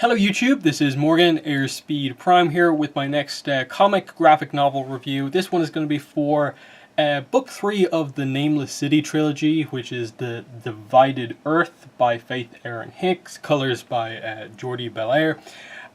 Hello YouTube, this is Morgan, Airspeed Prime here with my next comic graphic novel review. This one is going to be for book 3 of the Nameless City Trilogy, which is The Divided Earth by Faith Erin Hicks, colors by Jordi Belair.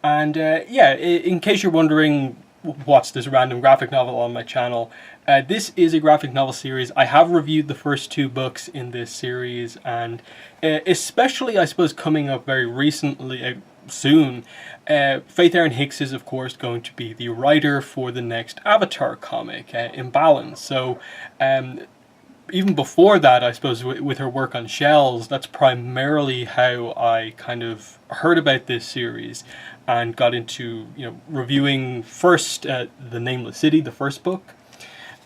And yeah, in case you're wondering what's this random graphic novel on my channel, this is a graphic novel series. I have reviewed the first 2 books in this series, and especially I suppose coming up very recently, soon, Faith Erin Hicks is of course going to be the writer for the next Avatar comic, Imbalance. So even before that, I suppose with her work on Shells, that's primarily how I kind of heard about this series and got into, reviewing first The Nameless City, the first book,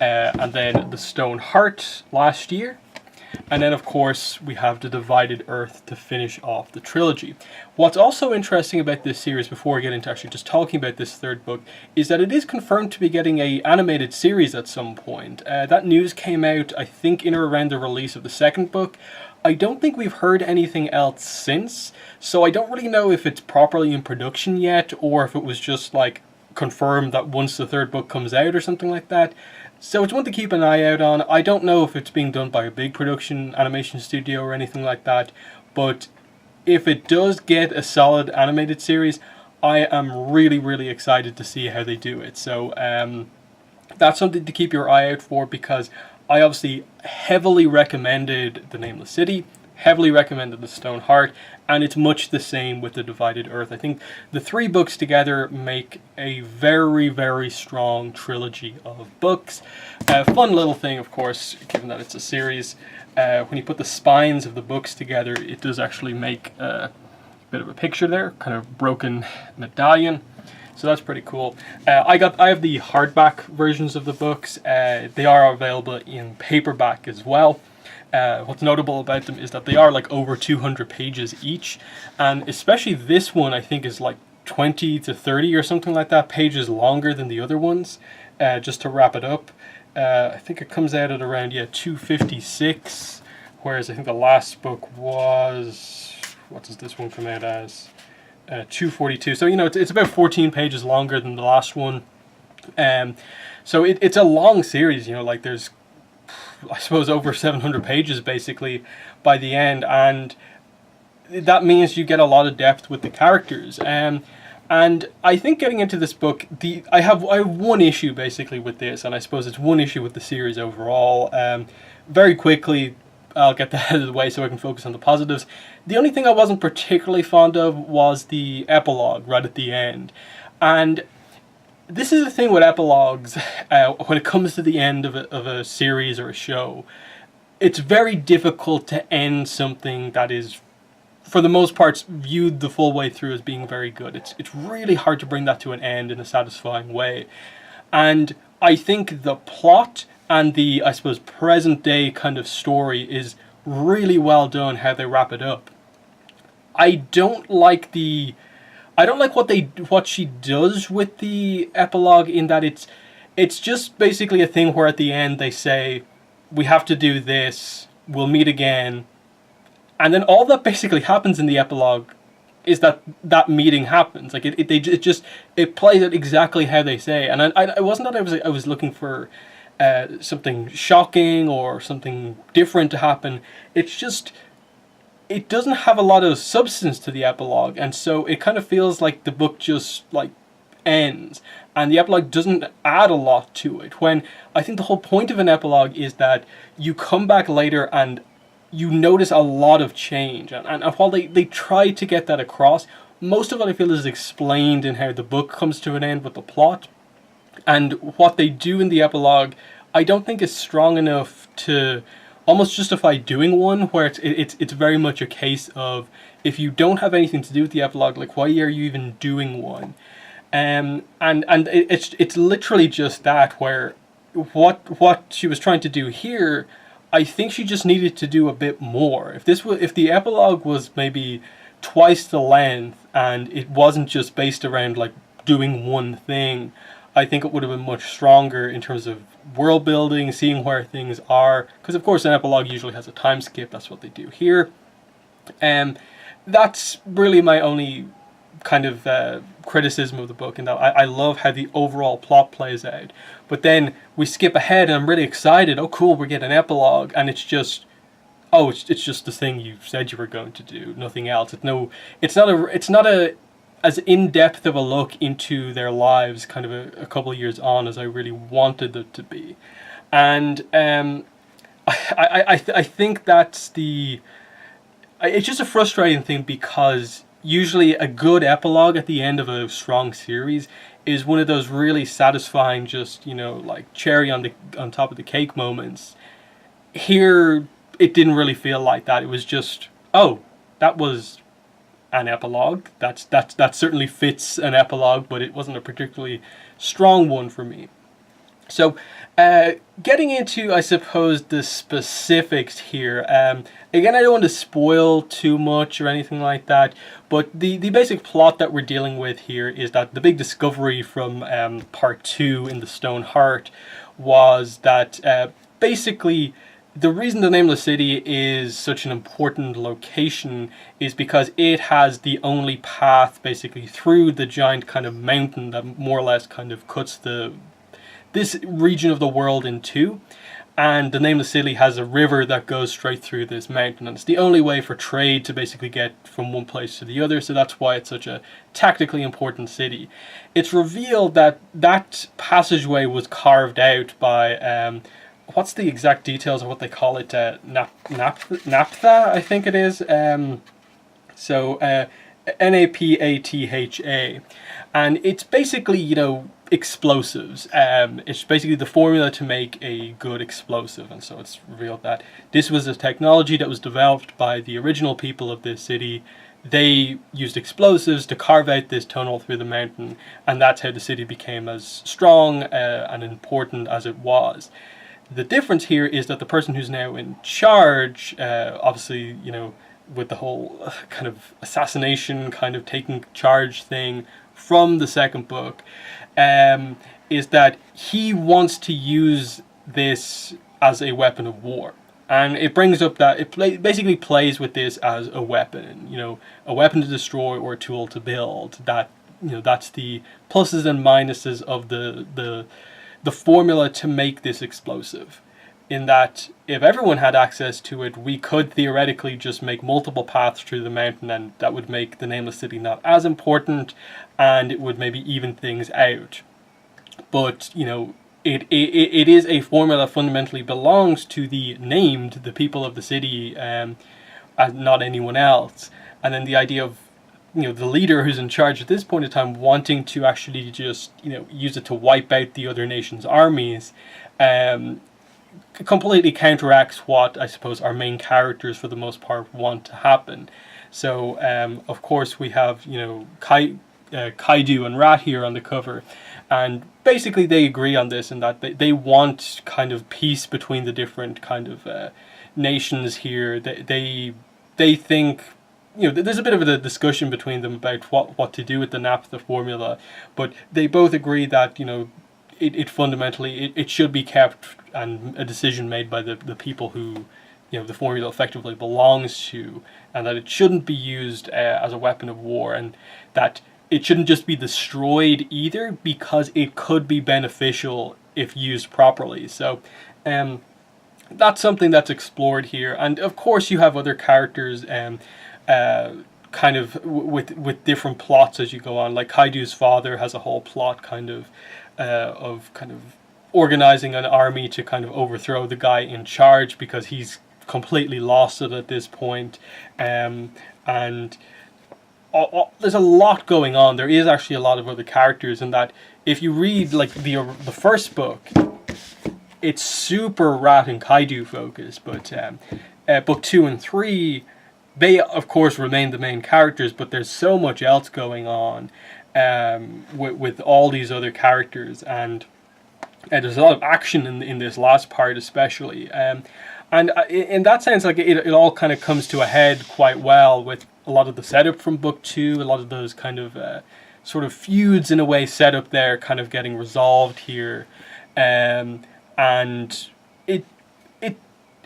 and then The Stone Heart last year. And then, of course, we have The Divided Earth to finish off the trilogy. What's also interesting about this series, before we get into actually just talking about this third book, is that it is confirmed to be getting an animated series at some point. That news came out, I think, in or around the release of the second book. I don't think we've heard anything else since, so I don't really know if it's properly in production yet, or if it was just, like, confirmed that once the third book comes out or something like that. So it's one to keep an eye out on. I don't know if it's being done by a big production animation studio or anything like that, but if it does get a solid animated series, I am really excited to see how they do it. So that's something to keep your eye out for, because I obviously heavily recommended The Nameless City, heavily recommended The Stone Heart, and it's much the same with The Divided Earth. I think the 3 books together make a very strong trilogy of books. Fun little thing, of course, given that it's a series, when you put the spines of the books together, it does actually make a bit of a picture there, kind of broken medallion. So that's pretty cool. I have the hardback versions of the books. They are available in paperback as well. What's notable about them is that they are like over 200 pages each, and especially this one I think is like 20 to 30 or something like that pages longer than the other ones. Just to wrap it up, I think it comes out at around 256, whereas I think the last book was, what does this one come out as, 242. So it's about 14 pages longer than the last one. So it's a long series. Like there's, I suppose, over 700 pages basically by the end, and that means you get a lot of depth with the characters. And I think getting into this book, I have one issue basically with this, and I suppose it's one issue with the series overall. Very quickly, I'll get that out of the way so I can focus on the positives. The only thing I wasn't particularly fond of was the epilogue right at the end. And this is the thing with epilogues, when it comes to the end of a series or a show. It's very difficult to end something that is, for the most part, viewed the full way through as being very good. It's really hard to bring that to an end in a satisfying way. And I think the plot and the, I suppose, present day kind of story is really well done, how they wrap it up. I don't like what she does with the epilogue, in that it's just basically a thing where at the end they say, we have to do this, we'll meet again, and then all that basically happens in the epilogue is that meeting happens. Like it plays it exactly how they say. And I wasn't that I was looking for something shocking or something different to happen. It's just, it doesn't have a lot of substance to the epilogue, and so it kind of feels like the book just like ends, and the epilogue doesn't add a lot to it, when I think the whole point of an epilogue is that you come back later and you notice a lot of change, and while they try to get that across, most of it I feel is explained in how the book comes to an end with the plot, and what they do in the epilogue I don't think is strong enough to almost justify doing one, where it's very much a case of, if you don't have anything to do with the epilogue, like, why are you even doing one? And it's literally just that, where what she was trying to do here, I think she just needed to do a bit more. If the epilogue was maybe twice the length and it wasn't just based around like doing one thing, I think it would have been much stronger in terms of world building, seeing where things are, because of course an epilogue usually has a time skip. That's what they do here. That's really my only kind of criticism of the book, in that I love how the overall plot plays out. But then we skip ahead, and I'm really excited. Oh, cool, we're getting an epilogue, and it's just, oh, it's just the thing you said you were going to do, nothing else. It's not a as in depth of a look into their lives, kind of a couple of years on, as I really wanted it to be, and I think that's the. It's just a frustrating thing, because usually a good epilogue at the end of a strong series is one of those really satisfying, just, like cherry on top of the cake moments. Here, it didn't really feel like that. It was just, oh, that was an epilogue. That certainly fits an epilogue, but it wasn't a particularly strong one for me. So, getting into, I suppose, the specifics here. Again, I don't want to spoil too much or anything like that, but the basic plot that we're dealing with here is that the big discovery from part 2 in the Stone Heart was that basically the reason the Nameless City is such an important location is because it has the only path basically through the giant kind of mountain that more or less kind of cuts this region of the world in two, and the Nameless City has a river that goes straight through this mountain, and it's the only way for trade to basically get from one place to the other, so that's why it's such a tactically important city. It's revealed that that passageway was carved out by, what's the exact details of what they call it, Naphtha, I think it is, Napatha, and it's basically, explosives. It's basically the formula to make a good explosive, and so it's revealed that this was a technology that was developed by the original people of this city. They used explosives to carve out this tunnel through the mountain, and that's how the city became as strong and important as it was. The difference here is that the person who's now in charge, obviously, with the whole kind of assassination, kind of taking charge thing from the second book, is that he wants to use this as a weapon of war. And it brings up that it basically plays with this as a weapon, a weapon to destroy or a tool to build. That, that's the pluses and minuses of the formula to make this explosive. In that, if everyone had access to it, we could theoretically just make multiple paths through the mountain, and that would make the Nameless City not as important, and it would maybe even things out. But, it is a formula that fundamentally belongs to the named, the people of the city, and not anyone else. And then the idea of, the leader who's in charge at this point in time wanting to actually just, use it to wipe out the other nation's armies, completely counteracts what I suppose our main characters for the most part want to happen. So of course we have Kaidu and Rat here on the cover, and basically they agree on this, in that they want kind of peace between the different kind of nations here. They think, there's a bit of a discussion between them about what to do with the naphtha formula, but they both agree that it fundamentally it should be kept, and a decision made by the people who the formula effectively belongs to, and that it shouldn't be used as a weapon of war, and that it shouldn't just be destroyed either, because it could be beneficial if used properly. So that's something that's explored here, and of course you have other characters kind of with different plots as you go on. Like Kaidu's father has a whole plot kind of organizing an army to kind of overthrow the guy in charge, because he's completely lost it at this point, and there's a lot going on. There is actually a lot of other characters, in that if you read like the first book, it's super Rat and Kaidu focused, but book 2 and 3, they of course remain the main characters, but there's so much else going on with all these other characters, and there's a lot of action in this last part especially, and in that sense, like it all kind of comes to a head quite well, with a lot of the setup from book 2, a lot of those kind of sort of feuds in a way set up there kind of getting resolved here, and it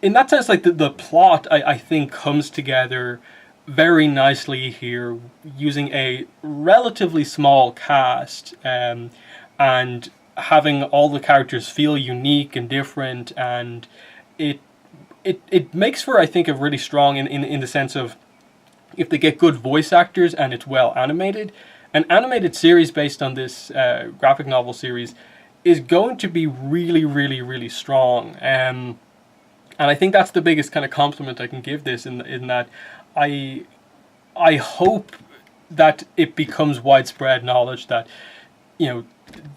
in that sense, like the plot I think comes together very nicely here, using a relatively small cast, and having all the characters feel unique and different, and it it makes for, I think, a really strong, in the sense of, if they get good voice actors and it's well animated, an animated series based on this graphic novel series is going to be really, really, really strong. And I think that's the biggest kind of compliment I can give this, in that I I hope that it becomes widespread knowledge that, you know,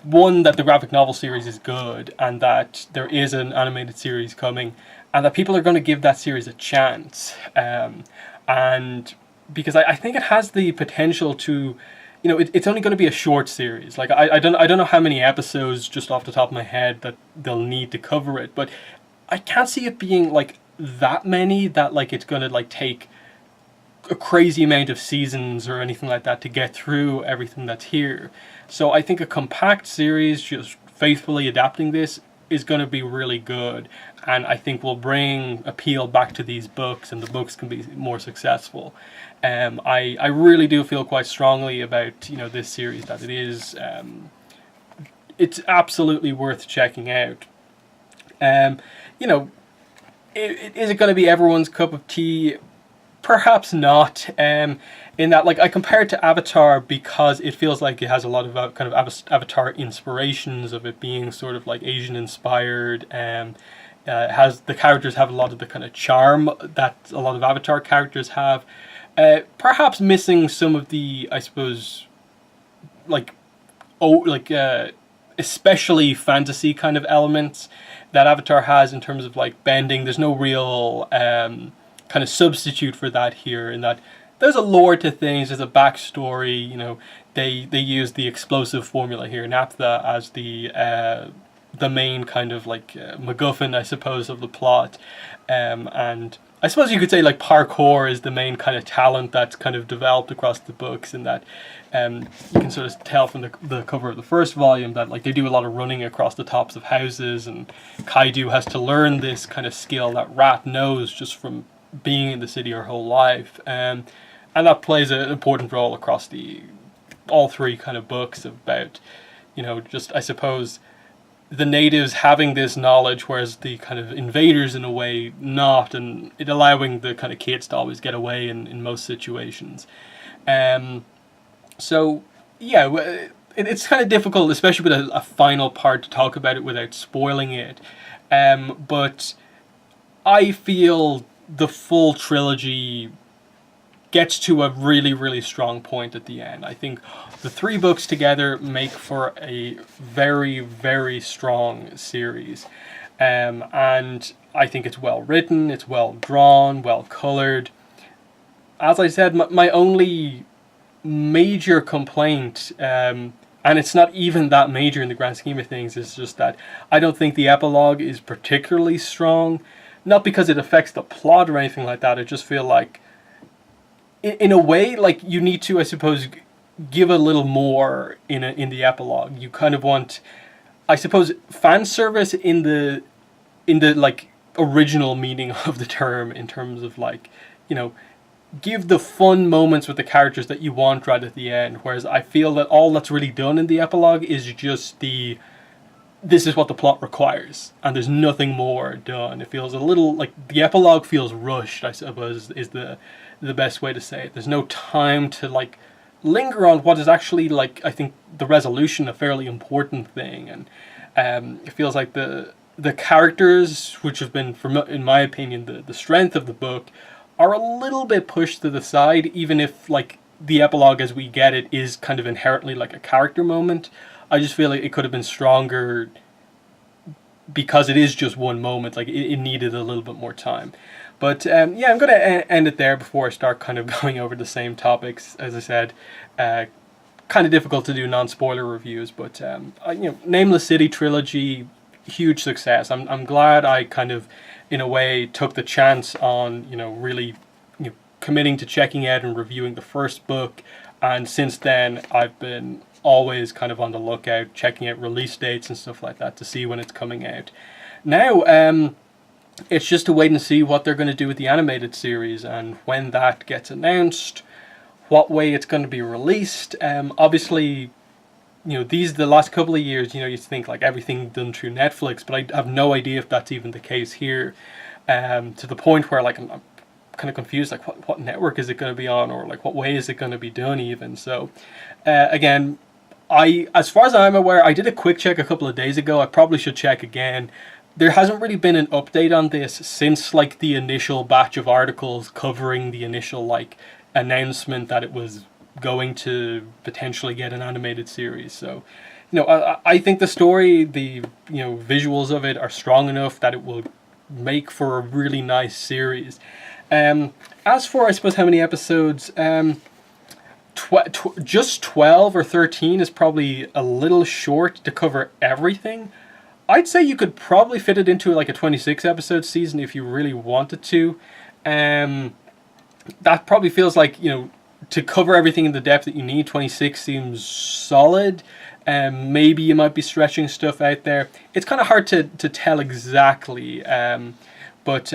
one, that the graphic novel series is good, and that there is an animated series coming, and that people are going to give that series a chance. And because I think it has the potential to, it's only going to be a short series. Like, I don't know how many episodes just off the top of my head that they'll need to cover it, but I can't see it being like that many that like it's going to like take a crazy amount of seasons or anything like that to get through everything that's here. So I think a compact series just faithfully adapting this is going to be really good, and I think will bring appeal back to these books, and the books can be more successful. I really do feel quite strongly about this series, that it is it's absolutely worth checking out. You know, is it going to be everyone's cup of tea? Perhaps not. In that, like, I compare it to Avatar because it feels like it has a lot of kind of Avatar inspirations, of it being sort of like Asian inspired. Has the characters have a lot of the kind of charm that a lot of Avatar characters have. Perhaps missing some of the, I suppose, like, especially fantasy kind of elements that Avatar has in terms of like bending. There's no real kind of substitute for that here, in that there's a lore to things, there's a backstory. They use the explosive formula here, naphtha, as the main kind of like MacGuffin, I suppose, of the plot. And I suppose you could say like parkour is the main kind of talent that's kind of developed across the books, in that you can sort of tell from the cover of the first volume that like they do a lot of running across the tops of houses, and Kaidu has to learn this kind of skill that Rat knows just from being in the city her whole life. And that plays an important role across all three kind of books, about just, I suppose, the natives having this knowledge, whereas the kind of invaders in a way not, and it allowing the kind of kids to always get away in most situations. So yeah, it's kind of difficult, especially with a final part, to talk about it without spoiling it. But I feel the full trilogy gets to a really, really strong point at the end. I think the three books together make for a very, very strong series. And I think it's well written, it's well drawn, well colored. As I said, my only major complaint, and it's not even that major in the grand scheme of things, is just that I don't think the epilogue is particularly strong. Not because it affects the plot or anything like that. I just feel like, in a way, like, you need to, I suppose, give a little more in the epilogue. You kind of want, I suppose, fan service in the like original meaning of the term, in terms of like, give the fun moments with the characters that you want right at the end. Whereas I feel that all that's really done in the epilogue is just this is what the plot requires, and there's nothing more done. It feels a little like the epilogue feels rushed, I suppose, is the best way to say it. There's no time to like linger on what is actually, like, I think, the resolution, a fairly important thing. And it feels like the characters, which have been, in my opinion, the strength of the book, are a little bit pushed to the side, even if like the epilogue as we get it is kind of inherently like a character moment. I just feel like it could have been stronger because it is just one moment. Like, it needed a little bit more time. But yeah, I'm going to end it there before I start kind of going over the same topics. As I said, kind of difficult to do non-spoiler reviews, but Nameless City Trilogy, huge success. I'm glad I kind of, in a way, took the chance on really committing to checking out and reviewing the first book, and since then I've been always kind of on the lookout, checking out release dates and stuff like that to see when it's coming out. Now, it's just to wait and see what they're going to do with the animated series, and when that gets announced, what way it's going to be released. Obviously, the last couple of years, you think like everything done through Netflix, but I have no idea if that's even the case here. To the point where like I'm kind of confused, like what network is it going to be on, or like what way is it going to be done even. So again, as far as I'm aware, I did a quick check a couple of days ago. I probably should check again. There hasn't really been an update on this since like the initial batch of articles covering the initial like announcement that it was going to potentially get an animated series. So I think the story, the visuals of it are strong enough that it will make for a really nice series. As for, I suppose, how many episodes, just 12 or 13 is probably a little short to cover everything. I'd say you could probably fit it into like a 26 episode season if you really wanted to. That probably feels like, to cover everything in the depth that you need, 26 seems solid. Maybe you might be stretching stuff out there. It's kind of hard to tell exactly, but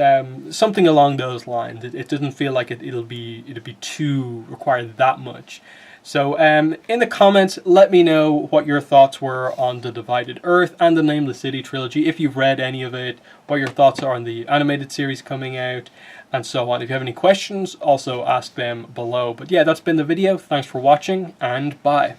something along those lines. It doesn't feel like it'll be too require that much. So in the comments, let me know what your thoughts were on The Divided Earth and the Nameless City Trilogy. If you've read any of it, what your thoughts are on the animated series coming out, and so on. If you have any questions, also ask them below. But yeah, that's been the video. Thanks for watching, and bye.